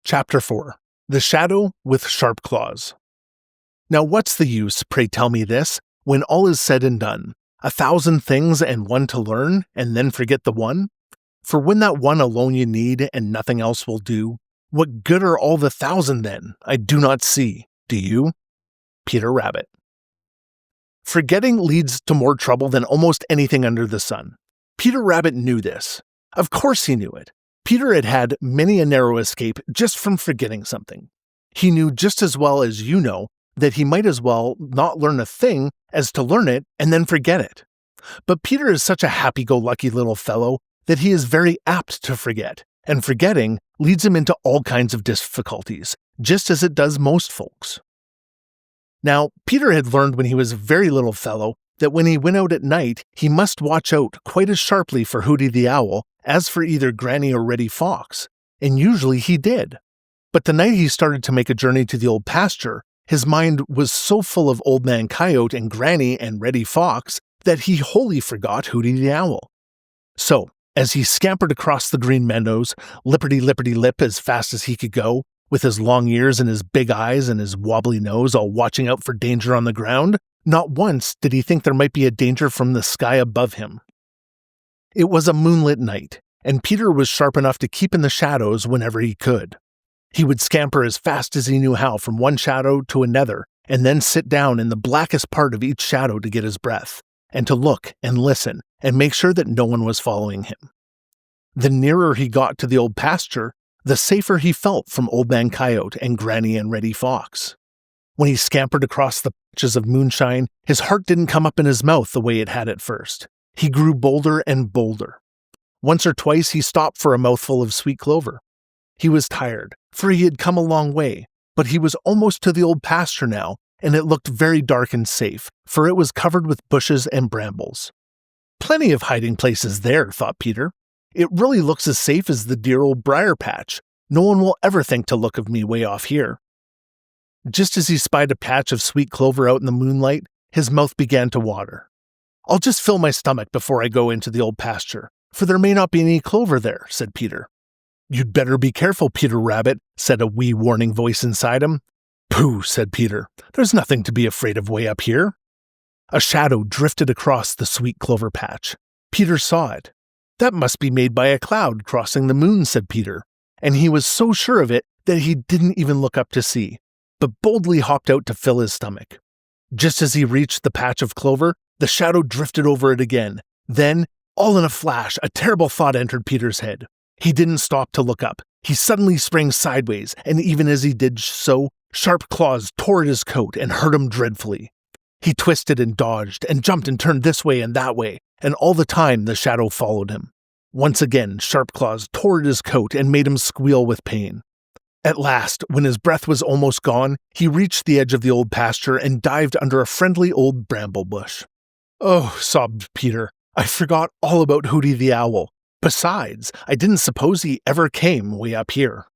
Chapter 4 The Shadow with Sharp Claws. Now what's the use, pray tell me this, when all is said and done? 1,000 things and one to learn, and then forget the one? For when that one alone you need, and nothing else will do, what good are all the 1,000 then? I do not see. Do you? Peter Rabbit. Forgetting leads to more trouble than almost anything under the sun. Peter Rabbit knew this. Of course he knew it. Peter had had many a narrow escape just from forgetting something. He knew just as well as you know that he might as well not learn a thing as to learn it and then forget it. But Peter is such a happy-go-lucky little fellow that he is very apt to forget, and forgetting leads him into all kinds of difficulties, just as it does most folks. Now, Peter had learned when he was a very little fellow that when he went out at night, he must watch out quite as sharply for Hooty the Owl as for either Granny or Reddy Fox, and usually he did. But the night he started to make a journey to the Old Pasture, his mind was so full of Old Man Coyote and Granny and Reddy Fox that he wholly forgot Hooty the Owl. So, as he scampered across the Green Meadows, lipperty-lipperty-lip as fast as he could go, with his long ears and his big eyes and his wobbly nose all watching out for danger on the ground, not once did he think there might be a danger from the sky above him. It was a moonlit night, and Peter was sharp enough to keep in the shadows whenever he could. He would scamper as fast as he knew how from one shadow to another, and then sit down in the blackest part of each shadow to get his breath, and to look and listen and make sure that no one was following him. The nearer he got to the Old Pasture, the safer he felt from Old Man Coyote and Granny and Reddy Fox. When he scampered across the patches of moonshine, his heart didn't come up in his mouth the way it had at first. He grew bolder and bolder. Once or twice he stopped for a mouthful of sweet clover. He was tired, for he had come a long way, but he was almost to the Old Pasture now, and it looked very dark and safe, for it was covered with bushes and brambles. Plenty of hiding places there, thought Peter. It really looks as safe as the dear old briar patch. No one will ever think to look of me way off here. Just as he spied a patch of sweet clover out in the moonlight, his mouth began to water. I'll just fill my stomach before I go into the Old Pasture, for there may not be any clover there, said Peter. You'd better be careful, Peter Rabbit, said a wee warning voice inside him. Pooh, said Peter. There's nothing to be afraid of way up here. A shadow drifted across the sweet clover patch. Peter saw it. That must be made by a cloud crossing the moon, said Peter, and he was so sure of it that he didn't even look up to see, but boldly hopped out to fill his stomach. Just as he reached the patch of clover, the shadow drifted over it again. Then, all in a flash, a terrible thought entered Peter's head. He didn't stop to look up. He suddenly sprang sideways, and even as he did so, sharp claws tore at his coat and hurt him dreadfully. He twisted and dodged, and jumped and turned this way and that way, and all the time the shadow followed him. Once again, sharp claws tore at his coat and made him squeal with pain. At last, when his breath was almost gone, he reached the edge of the Old Pasture and dived under a friendly old bramble-bush. Oh, sobbed Peter, I forgot all about Hooty the Owl. Besides, I didn't suppose he ever came way up here.